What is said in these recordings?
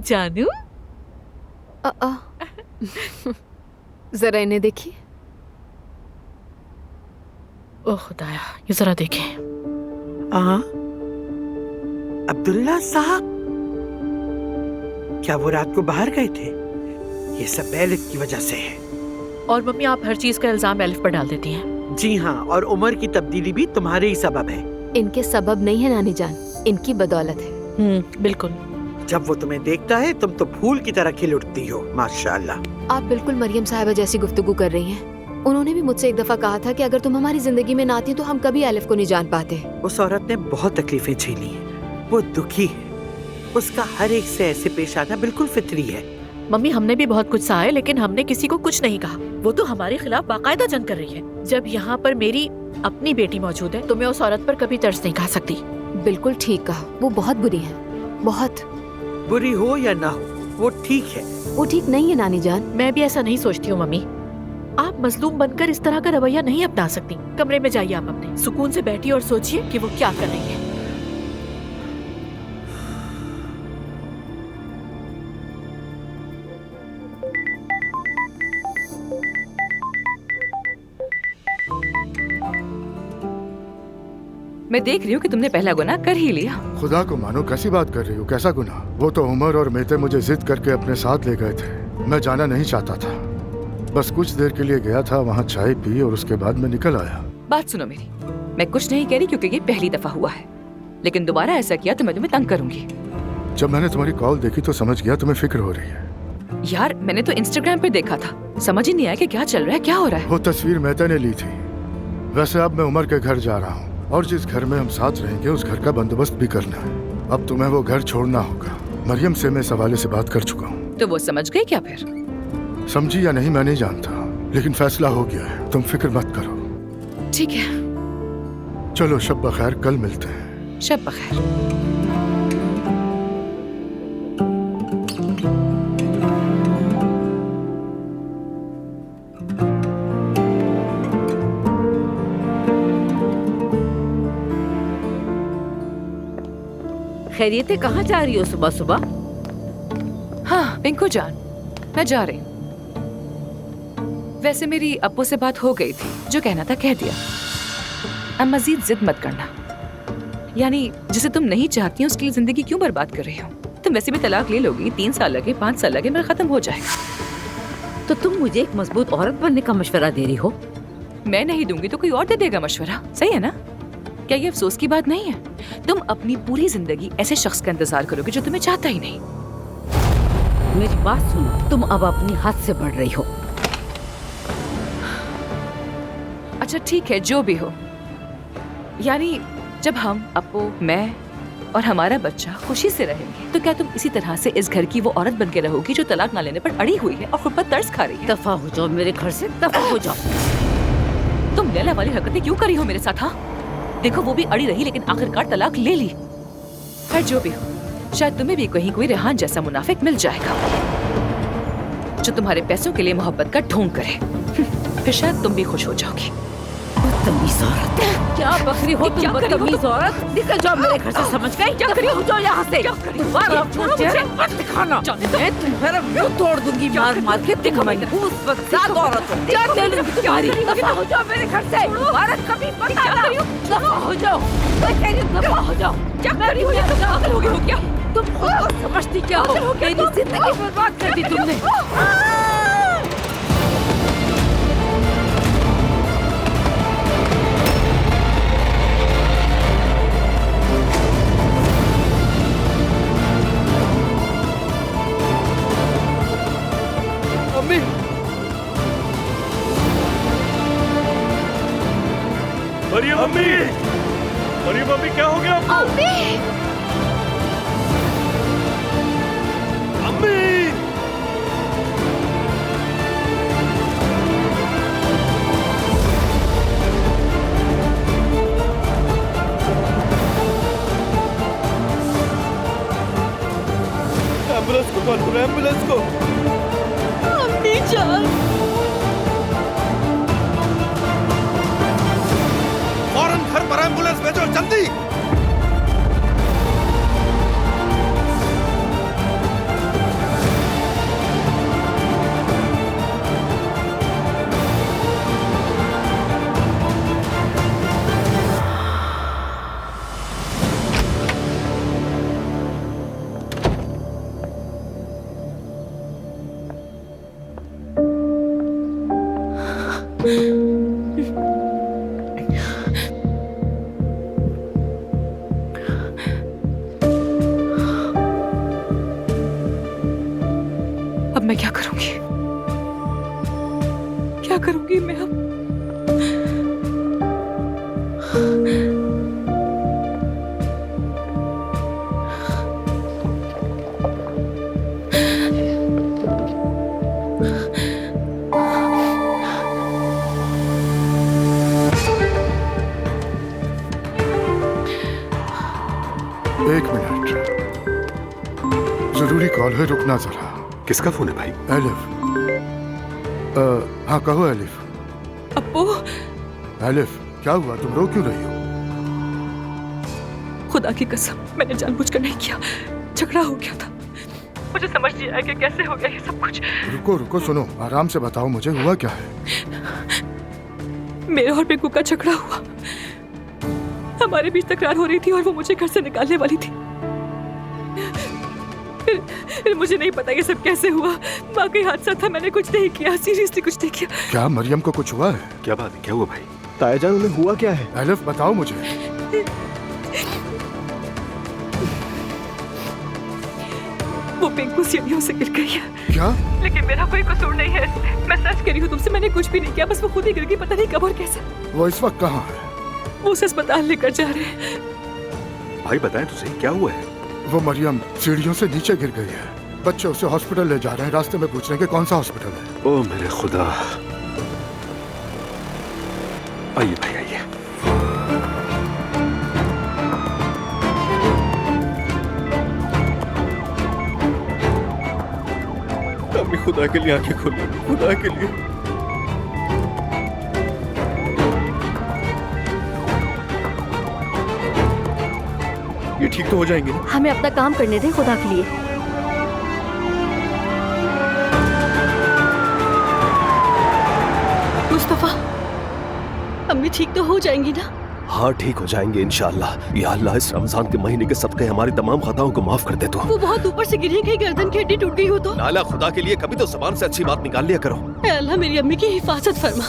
जानू जरा इन्हें देखिए। ओह खुदाया, ये जरा देखें। अब्दुल्ला साहब, क्या वो रात को बाहर गए थे? ये सब एलिफ की वजह से है। और मम्मी, आप हर चीज का इल्जाम एलिफ पर डाल देती हैं। जी हाँ, और उमर की तब्दीली भी तुम्हारे ही सबब है। इनके सबब नहीं है नानी जान, इनकी बदौलत है। बिल्कुल। जब वो तुम्हें देखता है तुम तो फूल की तरह खिल उठती हो, माशाल्लाह। आप बिल्कुल मरियम साहिबा जैसी गुफ्तगू कर रही हैं। उन्होंने भी मुझसे एक दफा कहा था कि अगर तुम हमारी जिंदगी में ना आती तो हम कभी एलिफ को नहीं जान पाते। उस औरत ने बहुत तकलीफें झेली हैं, वो दुखी है। उसका हर एक से ऐसे पेश आना बिल्कुल फितरी है। मम्मी, हमने भी बहुत कुछ सहा है, लेकिन हमने किसी को कुछ नहीं कहा। वो तो हमारे खिलाफ बाकायदा जंग कर रही है। जब यहाँ पर मेरी अपनी बेटी मौजूद है तो मैं उस औरत पर कभी तरस नहीं खा सकती। बिल्कुल ठीक कहा, वो बहुत बुरी है, बहुत। बुरी हो या ना हो, वो ठीक है। वो ठीक नहीं है नानी जान। मैं भी ऐसा नहीं सोचती हूँ मम्मी। आप मजलूम बनकर इस तरह का रवैया नहीं अपना सकती। कमरे में जाइए आप अपने, सुकून से बैठिए और सोचिए कि वो क्या कर रही है। मैं देख रही हूँ कि तुमने पहला गुनाह कर ही लिया। खुदा को मानो, कैसी बात कर रही हो? कैसा गुनाह? वो तो उमर और मेते मुझे जिद करके अपने साथ ले गए थे। मैं जाना नहीं चाहता था, बस कुछ देर के लिए गया था, वहाँ चाय पी और उसके बाद मैं निकल आया। बात सुनो मेरी, मैं कुछ नहीं कह रही क्योंकि ये पहली दफा हुआ है, लेकिन दोबारा ऐसा किया तो मैं तुम्हें तंग करूंगी। जब मैंने तुम्हारी कॉल देखी तो समझ गया तुम्हें फिक्र हो रही है। यार, मैंने तो इंस्टाग्राम पे देखा था, समझ ही नहीं आया कि क्या चल रहा है, क्या हो रहा है। वो तस्वीर मेहता ने ली थी। वैसे अब मैं उमर के घर जा रहा हूँ और जिस घर में हम साथ रहेंगे उस घर का बंदोबस्त भी करना है। अब तुम्हें वो घर छोड़ना होगा। मरियम से मैं इस हवाले से बात कर चुका हूँ। तो वो समझ गई क्या? फिर समझी या नहीं मैं नहीं जानता, लेकिन फैसला हो गया है। तुम फिक्र मत करो। ठीक है, चलो शब बखैर, कल मिलते हैं। शब बखैर। खैरियत है, कहाँ जा रही हो सुबह सुबह? हाँ पिंकू जान, मैं जा रही हूँ। वैसे मेरी अप्पू से बात हो गई थी, जो कहना था कह दिया। अब मजीद जिद मत करना। यानी जिसे तुम नहीं चाहती उसके लिए जिंदगी क्यों बर्बाद कर रही हो? तुम वैसे भी तलाक ले लोगी, 3 साल लगे 5 साल लगे, मेरा खत्म हो जाएगा। तो तुम मुझे एक मजबूत औरत बनने का मशवरा दे रही हो? मैं नहीं दूंगी तो कोई और दे देगा मशवरा, सही है ना? क्या ये अफसोस की बात नहीं है? तुम अपनी पूरी जिंदगी ऐसे शख्स का इंतजार करोगे जो तुम्हें चाहता ही नहीं। मेरी बात सुनो, तुम अब अपनी हद से बढ़ रही हो। अच्छा ठीक है, जो भी हो। यानी जब हम, अप्पू, मैं और हमारा बच्चा खुशी से रहेंगे तो क्या तुम इसी तरह से इस घर की वो औरत बन के रहोगी जो तलाक ना लेने पर अड़ी हुई है और खुद पर तरस खा रही है? दफा हो जाओ मेरे घर से, दफा हो जाओ। तुम लैला वाली हरकतें क्यों करी हो मेरे साथ? हाँ देखो, वो भी अड़ी रही लेकिन आखिरकार तलाक ले ली। खैर जो भी हो, शायद तुम्हें भी कहीं कोई रेहान जैसा मुनाफिक मिल जाएगा जो तुम्हारे पैसों के लिए मोहब्बत का ढोंग करे। फिर शायद तुम भी खुश हो जाओगी। बदतमीज औरत, क्या बकरी हो तुम? बदतमीज औरत, निकल जाओ मेरे घर से, समझ गई? क्या करी हो जाओ यहाँ से। दोबारा अपना चेहरा मत दिखाना, मैं तुम्हारा मुंह तोड़ दूंगी मार मार के। दिखा मनहूस बदसात औरत, क्या ले लूंगी तुम्हारी। दफा हो जाओ मेरे घर से, दोबारा कभी मत आना। दफा हो जाओ, मैं कह रही हूँ दफा हो जाओ। क्या करी हो? पागल हो गई हो क्या तुम? खुद को समझती क्या हो? मेरी जिंदगी बर्बाद कर दी तुमने। Mummy, Mariam mummy, Mariam mummy, क्या हो गया आपको? मम्मी, एम्बुलेंस को कॉल करो, एम्बुलेंस को। अम्मी जान, फौरन घर पर एम्बुलेंस भेजो, जल्दी। मैं क्या करूंगी? क्या करूंगी मैं अब? एक मिनट, जरूरी कॉल है, रुकना जरा। किसका फोन है भाई? एलिफ। हाँ कहो एलिफ। अब्बू, एलिफ क्या हुआ, तुम रो क्यों रही हो? खुदा की कसम, मैंने जानबूझकर नहीं किया, झगड़ा हो गया था। मुझे समझ नहीं आया कि कैसे हो गया ये सब कुछ। रुको रुको, सुनो, आराम से बताओ मुझे, हुआ क्या है? मेरे और पिंकू का झगड़ा हुआ। हमारे बीच तकरार हो रही थी और वो मुझे घर से निकालने वाली थी। फिर मुझे नहीं पता ये सब कैसे हुआ। वाकई हादसा था, मैंने कुछ नहीं किया, सीरियसली कुछ नहीं किया। क्या मरियम को कुछ हुआ है? क्या बात है, क्या हुआ भाई? तायाजान, उन्हें हुआ क्या है? एलिफ बताओ मुझे। वो पिंकू सीढ़ियों से गिर गई है। क्या? लेकिन मेरा कोई कसूर नहीं है इसमें। मैं सच कह रही हूँ तुमसे, मैंने कुछ भी नहीं किया, बस वो खुद ही गिर गई, पता नहीं कब और कैसे। वो इस वक्त कहाँ है? वो उसे अस्पताल लेकर जा रहे हैं। भाई बताएं तो सही, क्या हुआ है? वो मरियम सीढ़ियों से नीचे गिर गई है, बच्चे उसे हॉस्पिटल ले जा रहे हैं, रास्ते में पूछ रहे हैं कि कौन सा हॉस्पिटल है। ओ मेरे खुदा। आइए भाई आइए। अम्मी खुदा के लिए आंखें खोलो, खुदा के लिए। ये ठीक तो हो जाएंगे ना? हमें अपना काम करने दें खुदा के लिए। मुस्तफा, अम्मी ठीक तो हो जाएंगी ना? हाँ ठीक हो जाएंगे इंशाअल्लाह। या अल्लाह, इस रमजान के महीने के सदक़े हमारी तमाम खताओं को माफ कर दे तू। वो बहुत ऊपर से गिरी, कहीं गर्दन की हड्डी टूट गई हो तो? नाला, खुदा के लिए कभी तो ज़बान से अच्छी बात निकाल लिया करो। ऐ अल्लाह, मेरी अम्मी की हिफाजत फरमा।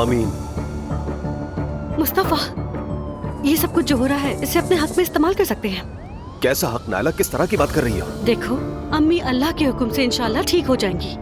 आमीन। मुस्तफा, ये सब कुछ जो हो रहा है इसे अपने हक में इस्तेमाल कर सकते हैं। कैसा हक नाला, किस तरह की बात कर रही हो? देखो, अम्मी अल्लाह के हुक्म से इंशाल्लाह ठीक हो जाएंगी,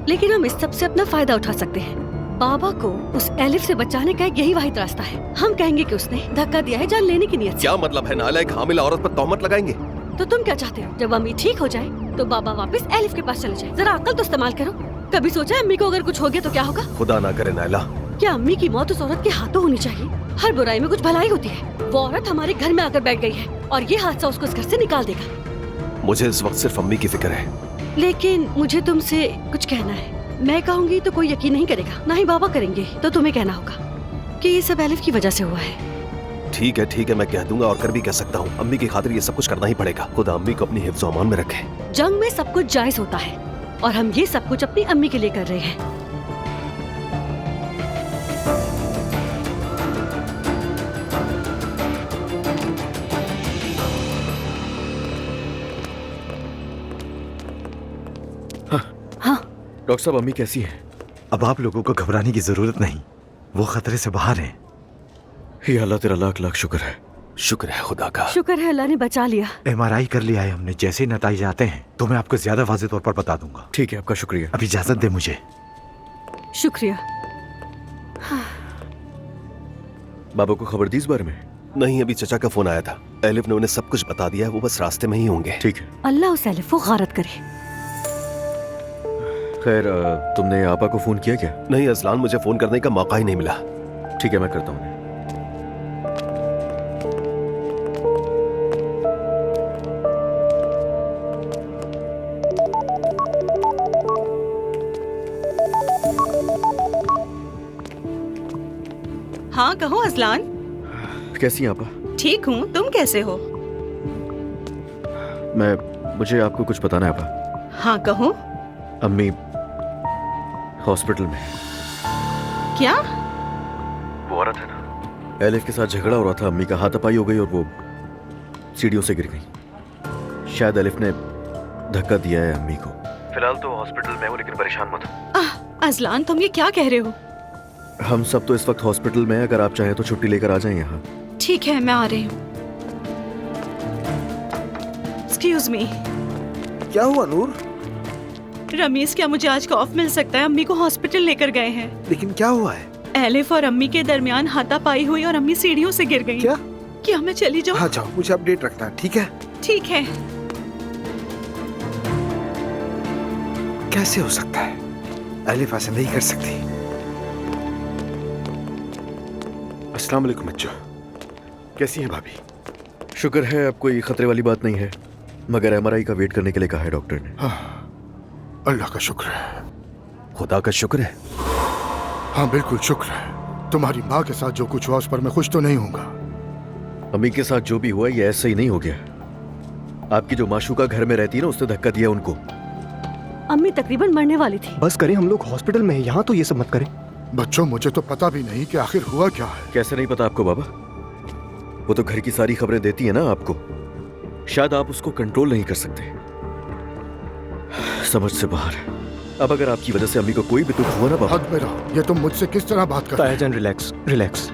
लेकिन हम इस सब से अपना फायदा उठा सकते हैं। बाबा को उस एलिफ से बचाने का एक यही वाहिद रास्ता है। हम कहेंगे कि उसने धक्का दिया है जान लेने की नियत से। क्या मतलब है नाला, एक हामिला औरत पर तोहमत लगाएंगे? तो तुम क्या चाहते हो? जब अम्मी ठीक हो जाए तो बाबा वापस एलिफ के पास चले जाए। जरा अक्ल तो इस्तेमाल करो। कभी सोचा अम्मी को अगर कुछ हो गया तो क्या होगा? खुदा ना करे नाला। क्या अम्मी की मौत उस औरत के हाथों होनी चाहिए? हर बुराई में कुछ भलाई होती है। वो औरत हमारे घर में आकर बैठ गई है और ये हादसा उसको इस घर से निकाल देगा। मुझे इस वक्त सिर्फ अम्मी की फिक्र है। लेकिन मुझे तुमसे कुछ कहना है। मैं कहूँगी तो कोई यकीन नहीं करेगा, ना ही बाबा करेंगे, तो तुम्हें कहना होगा कि ये सब एलिफ की वजह से हुआ है। ठीक है, मैं कह दूंगा और कर भी कह सकता हूँ। अम्मी की खातिर ये सब कुछ करना ही पड़ेगा। खुदा अम्मी को अपनी हिफ्ज़ अमान में रखे। जंग में सब कुछ जायज होता है और हम ये सब कुछ अपनी अम्मी के लिए कर रहे हैं। डॉक्टर साहब, अम्मी कैसी है? अब आप लोगों को घबराने की जरूरत नहीं, वो खतरे से बाहर हैं। या अल्लाह, तेरा लाख लाख शुक्र है। शुक्र है खुदा का। शुक्र है अल्लाह ने बचा लिया। MRI कर लिया है हमने, जैसे नतीजे आते हैं तो मैं आपको ज्यादा वाज़ेह तौर पर बता दूंगा। ठीक है, आपका शुक्रिया। अब इजाजत दे मुझे। शुक्रिया। बाबा को खबर दी इस बारे में? नहीं, अभी चचा का फोन आया था। एलिफ ने उन्हें सब कुछ बता दिया है, वो बस रास्ते में ही होंगे। ठीक है। अल्लाह उस एलिफ को गारत करे। खैर, तुमने आपा को फोन किया क्या? नहीं असलान, मुझे फोन करने का मौका ही नहीं मिला। ठीक है, मैं करता हूँ। हाँ कहो अजलान। कैसी हैं आपा? ठीक हूँ, तुम कैसे हो? मुझे आपको कुछ बताना है आपा। हाँ कहो। अम्मी हॉस्पिटल में। क्या? वो औरत है ना, एलिफ के साथ झगड़ा हो रहा था, अम्मी का हाथापाई हो गई और वो सीढ़ियों से गिर गई। शायद एलिफ ने धक्का दिया है अम्मी को। फिलहाल तो हॉस्पिटल में हूँ, लेकिन परेशान मत हो। अजलान, तुम ये क्या कह रहे हो? हम सब तो इस वक्त हॉस्पिटल में हैं, अगर आप चाहें तो छुट्टी लेकर आ जाएं यहाँ। ठीक है, मैं आ रही हूँ। Excuse me. क्या हुआ नूर? रमीज, क्या मुझे आज का ऑफ मिल सकता है? अम्मी को हॉस्पिटल लेकर गए हैं। लेकिन क्या हुआ है? एलिफ और अम्मी के दरमियान हाथापाई हुई और अम्मी सीढ़ियों से गिर गई। क्या मैं चली जाऊँ? हाँ जाओ, मुझे अपडेट रखना, ठीक है? ठीक है। कैसे हो सकता है? एलिफ ऐसा नहीं कर सकती। अस्सलाम वालेकुम बच्चों, कैसी हैं भाभी? शुक्र है अब कोई खतरे वाली बात नहीं है, मगर एमआरआई का वेट करने के लिए कहा है डॉक्टर ने। हाँ, अल्लाह का शुक्र है। खुदा का शुक्र है। हाँ बिल्कुल शुक्र है। तुम्हारी माँ के साथ जो कुछ हुआ उस पर मैं खुश तो नहीं हूँगा। अम्मी के साथ जो भी हुआ ये ऐसे ही नहीं हो गया। आपकी जो माशूका घर में रहती है ना, उसने धक्का दिया उनको। अम्मी तकरीबन मरने वाली थी। बस करें, हम लोग हॉस्पिटल में हैं, यहाँ तो ये सब मत करें। बच्चों, मुझे तो पता भी नहीं कि आखिर हुआ क्या है। कैसे नहीं पता आपको बाबा? वो तो घर की सारी खबरें देती है ना आपको। शायद आप उसको कंट्रोल नहीं कर सकते। समझ से बाहर है। अब अगर आपकी वजह से अम्मी को कोई भी दुख हुआ ना बाबा। हद में रहो, ये तुम मुझसे किस तरह बात करते हो? तायाजान रिलैक्स रिलैक्स।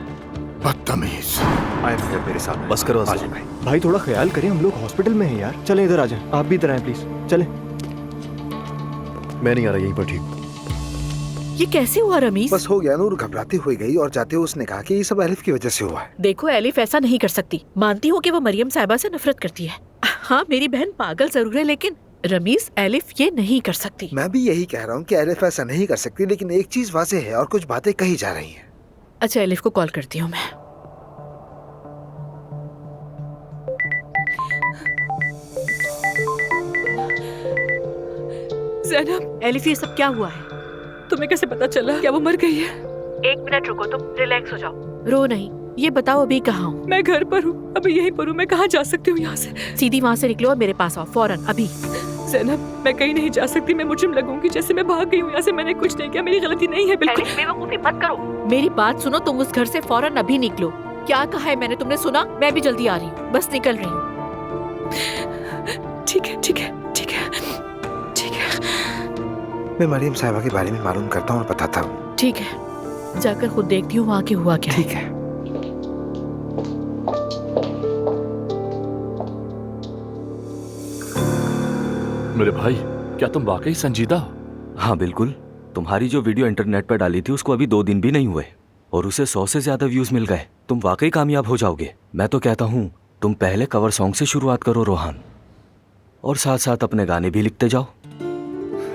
बदतमीज। आए मेरे साथ। बस करो आजिम भाई। भाई थोड़ा ख्याल करें, हम लोग हॉस्पिटल में हैं यार। चलें इधर आ जाएं, आप भी इधर आएं प्लीज। चलें। मैं नहीं आ रहा यहीं पर, ठीक? ये कैसे हुआ रमीज? बस हो गया। नूर घबराती हुई गई और जाते हुए उसने कहा कि ये सब एलिफ की वजह से हुआ है। देखो एलिफ ऐसा नहीं कर सकती। मानती हूँ कि वो मरियम साहिबा से नफरत करती है। हाँ मेरी बहन पागल जरूर है, लेकिन रमीज एलिफ ये नहीं कर सकती। मैं भी यही कह रहा हूँ कि एलिफ ऐसा नहीं कर सकती, लेकिन एक चीज वाज़ेह है और कुछ बातें कही जा रही हैं। अच्छा एलिफ को कॉल करती हूँ मैं। ज़ैनब, एलिफ ये सब क्या हुआ है? तुम्हें कैसे पता चला? क्या वो मर गई है? 1 मिनट रुको, तुम रिलैक्स हो जाओ। रो नहीं। ये बताओ अभी कहाँ हूँ? मैं घर पर हूँ, अभी यहीं पर हूँ। मैं कहाँ जा सकती हूँ यहाँ से? सीधी वहाँ से निकलो और मेरे पास आओ फौरन अभी। ज़ैनब, मैं कहीं नहीं जा सकती। मैं मुजरिम लगूंगी। जैसे मैं भाग गई हूँ यहाँ से। मैंने कुछ नहीं किया, मेरी गलती नहीं है बिल्कुल। बेवकूफी मत करो। मेरी बात सुनो, तुम उस घर से फौरन अभी निकलो। क्या कहा है मैंने, तुमने सुना? मैं भी जल्दी आ रही हूँ, बस निकल रही हूँ। ठीक है ठीक है ठीक है ठीक है। मैं मरियम साहिबा के बारे में मालूम करता हूँ और बताता हूँ। ठीक है, जाकर खुद देखती हूँ वहाँ के हुआ क्या है। ठीक है। मेरे भाई, क्या तुम वाकई संजीदा हो? हाँ बिल्कुल। तुम्हारी जो वीडियो इंटरनेट पर डाली थी उसको अभी 2 दिन भी नहीं हुए और उसे 100 से ज्यादा व्यूज मिल गए। तुम वाकई कामयाब हो जाओगे। मैं तो कहता हूँ तुम पहले कवर सॉन्ग से शुरुआत करो रोहान, और साथ साथ अपने गाने भी लिखते जाओ।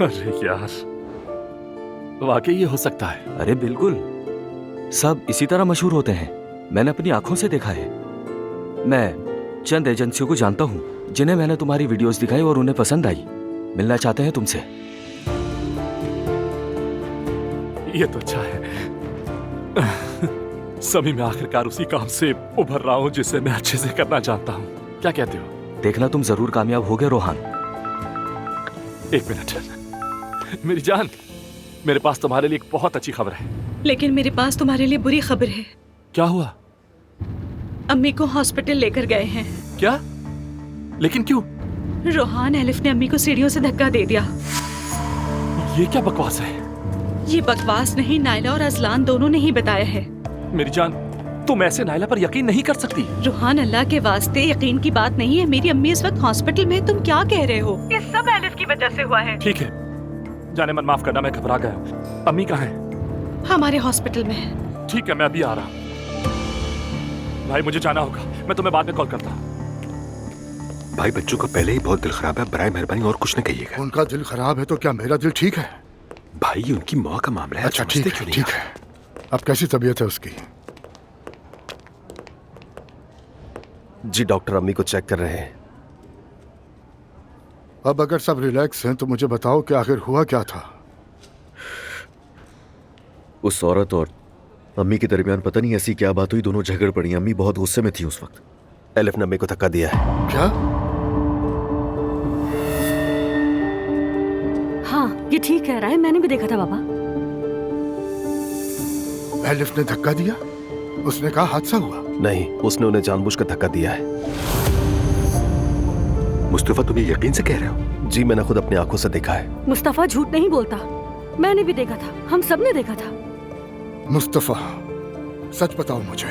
अरे यार, वाकई ये हो सकता है? अरे बिल्कुल, सब इसी तरह मशहूर होते हैं। मैंने अपनी आंखों से देखा है। मैं चंद एजेंसियों को जानता हूँ जिन्हें मैंने तुम्हारी वीडियोस दिखाई और उन्हें पसंद आई। मिलना चाहते हैं तुमसे। ये तो अच्छा है। सभी मैं आखिरकार उसी काम से उभर रहा हूँ जिसे मैं अच्छे से करना चाहता हूँ। क्या कहते हो? देखना तुम जरूर कामयाब होगे रोहान। 1 मिनट मेरी जान, मेरे पास तुम्हारे लिए एक बहुत अच्छी खबर है। लेकिन मेरे पास तुम्हारे लिए बुरी खबर है। क्या हुआ? अम्मी को हॉस्पिटल लेकर गए हैं। क्या? लेकिन क्यों? रोहान एलिफ ने अम्मी को सीढ़ियों से धक्का दे दिया। ये क्या बकवास है? ये बकवास नहीं, नायला और अजलान दोनों ने ही बताया है। मेरी जान, तुम ऐसे नायला पर यकीन नहीं कर सकती। रोहान, अल्लाह के वास्ते यकीन की बात नहीं है। मेरी अम्मी इस वक्त हॉस्पिटल में। तुम क्या कह रहे हो? ये सब एलिफ की वजह से हुआ है। ठीक है, जाने मन माफ करना, मैं घबरा गया हूँ। अम्मी कहाँ है? हमारे हॉस्पिटल में है। ठीक है, मैं अभी आ रहा हूँ। भाई मुझे जाना होगा, मैं तुम्हें बाद में कॉल करता हूँ। भाई बच्चों का पहले ही बहुत दिल खराब है, बराए मेहरबानी और कुछ न कहिएगा। उनका दिल खराब है तो क्या मेरा दिल ठीक है? भाई उनकी माँ का मामला है। अच्छा ठीक है, ठीक है। अब कैसी तबीयत है उसकी? जी डॉक्टर अम्मी को चेक कर रहे हैं। अब अगर सब रिलैक्स हैं तो मुझे बताओ कि आखिर हुआ क्या था? उस औरत और अम्मी के दरमियान पता नहीं ऐसी क्या बात हुई, दोनों झगड़ पड़ी। अम्मी बहुत गुस्से में थी उस वक्त। एलिफ ने अम्मी को धक्का दिया है। क्या? हाँ ये ठीक कह रहा है, मैंने भी देखा था बाबा। एलिफ ने धक्का दिया? उसने कहा हादसा हुआ। नहीं, उसने उन्हें जानबूझकर धक्का दिया है। मुस्तफा, तुम ये यकीन से कह रहे हो? जी मैंने खुद अपनी आंखों से देखा है। मुस्तफा झूठ नहीं बोलता, मैंने भी देखा था, हम सब ने देखा था। मुस्तफा सच बताओ मुझे,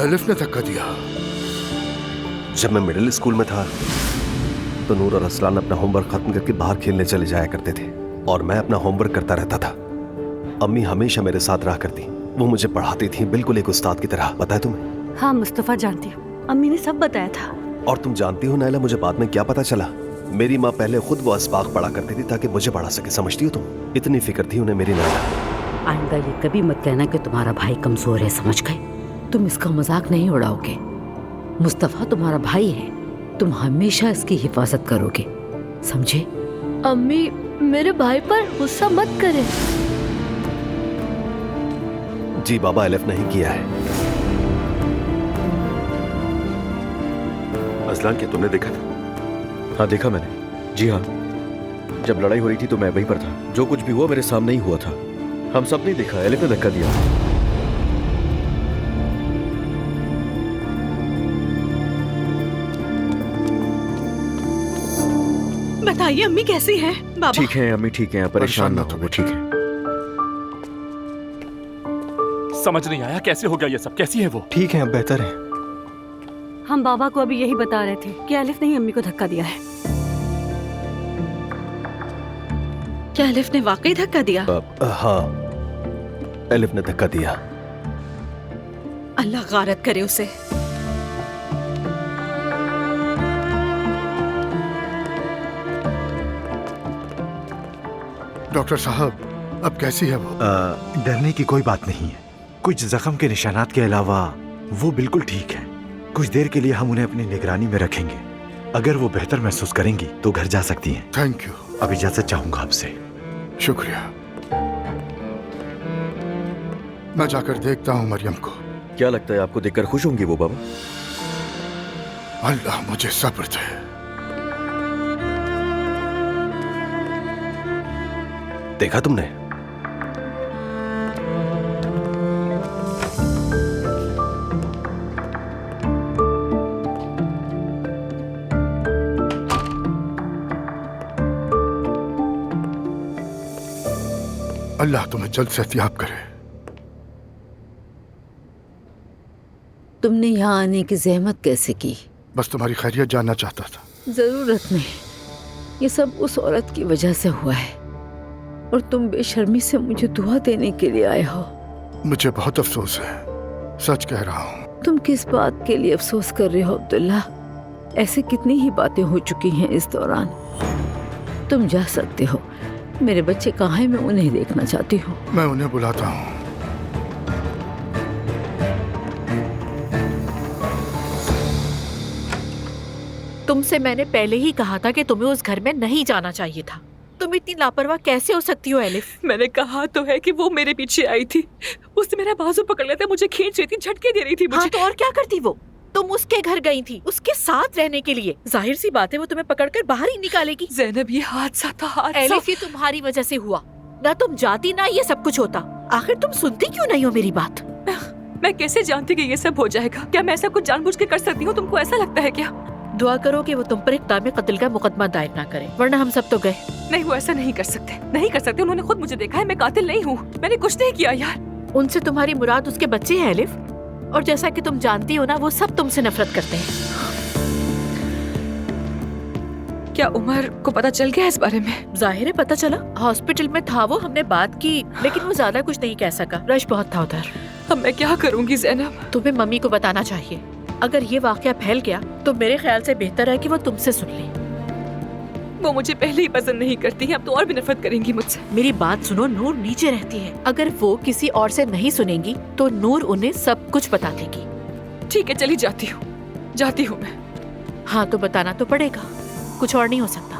एलिफ ने धक्का दिया? जब मैं मिडिल स्कूल में था तो नूर और असलान अपना होमवर्क खत्म करके बाहर खेलने चले जाया करते थे और मैं अपना होमवर्क करता रहता था। अम्मी हमेशा मेरे साथ रहा करती, वो मुझे पढ़ाती थी बिल्कुल एक उस्ताद की तरह। पता है तुम्हें? हाँ मुस्तफा, जानती हूँ, अम्मी ने सब बताया था। और तुम जानती हो नायला, मुझे बाद में क्या पता चला, मेरी माँ पहले खुद वो अस्बाग पढ़ा करती थी ताकि मुझे पढ़ा सके। समझती हो तुम? इतनी फिक्र थी उन्हें मेरी नायला। आइंदा ये कभी मत कहना कि तुम्हारा भाई कमजोर है, समझ गए? तुम इसका मजाक नहीं उड़ाओगे। मुस्तफा तुम्हारा भाई है, तुम हमेशा इसकी हिफाजत करोगे, समझे? अम्मी मेरे भाई पर गुस्सा मत करें। जी बाबा, एलिफ नहीं किया है। असलान, क्या तुमने देखा था? हाँ देखा मैंने। जी हाँ, जब लड़ाई हो रही थी तो मैं वहीं पर था। जो कुछ भी हुआ मेरे सामने ही हुआ था। हम सब ने देखा, एलिफ ने धक्का दिया। बताइए अम्मी कैसी है? बाबा ठीक है अम्मी, ठीक है, परेशान ना हो, वो ठीक है। समझ नहीं आया कैसे हो गया ये सब। कैसी है वो? ठीक है, अब बेहतर है। हम बाबा को अभी यही बता रहे थे कि एलिफ ने ही अम्मी को धक्का दिया है। क्या एलिफ ने वाकई धक्का दिया? हाँ, एलिफ ने धक्का दिया। अल्लाह गारत करे उसे। डॉक्टर साहब, अब कैसी है वो? डरने की कोई बात नहीं है। कुछ जख्म के निशानात के अलावा वो बिल्कुल ठीक है। कुछ देर के लिए हम उन्हें अपनी निगरानी में रखेंगे। अगर वो बेहतर महसूस करेंगी तो घर जा सकती हैं। Thank you. अब इजाजत चाहूंगा आपसे। शुक्रिया। मैं जाकर देखता हूँ मरियम को। क्या लगता है आपको देखकर खुश होंगी वो बाबा? अल्लाह मुझे सब्र दे। देखा तुमने? अल्लाह तुम्हें जल्द सेहतियाब करे। तुमने यहाँ आने की जहमत कैसे की? बस तुम्हारी खैरियत जानना चाहता था। जरूरत नहीं, ये सब उस औरत की वजह से हुआ है और तुम बेशर्मी से मुझे दुआ देने के लिए आए हो। मुझे बहुत अफसोस है, सच कह रहा हूँ। तुम किस बात के लिए अफसोस कर रहे हो अब्दुल्ला? ऐसे कितनी ही बातें हो चुकी हैं इस दौरान। तुम जा सकते हो। मेरे बच्चे कहाँ हैं? मैं उन्हें देखना चाहती हूँ। मैं उन्हें बुलाता हूँ। तुमसे मैंने पहले ही कहा था कि तुम्हें उस घर में नहीं जाना चाहिए था। तुम इतनी लापरवाह कैसे हो सकती हो एलिफ? मैंने कहा तो है कि वो मेरे पीछे आई थी। उसने मेरा बाजू पकड़ लिया था, मुझे खींच रही थी, झटके दे रही थी मुझे। हाँ तो और क्या करती वो? तुम उसके घर गई थी उसके साथ रहने के लिए। जाहिर सी बात है वो तुम्हें पकड़कर बाहर ही निकालेगी। ज़ैनब, ये हादसा था, हादसा। एलिफ, ये तुम्हारी वजह से हुआ। ना तुम जाती ना ये सब कुछ होता। आखिर तुम सुनती क्यों नहीं हो मेरी बात? मैं कैसे जानती कि ये सब हो जाएगा? क्या मैं ऐसा कुछ जानबूझ के कर सकती हूँ? तुमको ऐसा लगता है क्या? दुआ करो कि वो तुम पर इक़दाम कत्ल का मुकदमा दायर ना करें, वरना हम सब तो गए। नहीं, वो ऐसा नहीं कर सकते, नहीं कर सकते। उन्होंने खुद मुझे देखा है, मैं कातिल नहीं हूँ। मैंने कुछ नहीं किया यार। उनसे तुम्हारी मुराद उसके बच्चे हैं एलिफ, और जैसा कि तुम जानती हो ना, वो सब तुमसे नफरत करते हैं। क्या उमर को पता चल गया इस बारे में? जाहिर है पता चला। हॉस्पिटल में था वो, हमने बात की, लेकिन वो ज्यादा कुछ नहीं कह सका। रश बहुत था उधर। अब मैं क्या करूँगी ज़ैनब? तुम्हें मम्मी को बताना चाहिए। अगर ये वाकया फैल गया तो मेरे ख्याल से बेहतर है कि वो तुमसे सुन ले। वो मुझे पहले ही पसंद नहीं करती है, अब तो और भी नफरत करेंगी मुझसे। मेरी बात सुनो, नूर नीचे रहती है। अगर वो किसी और से नहीं सुनेंगी तो नूर उन्हें सब कुछ बता देगी। ठीक है, चली जाती हूँ, जाती हूँ मैं। हाँ तो बताना तो पड़ेगा, कुछ और नहीं हो सकता।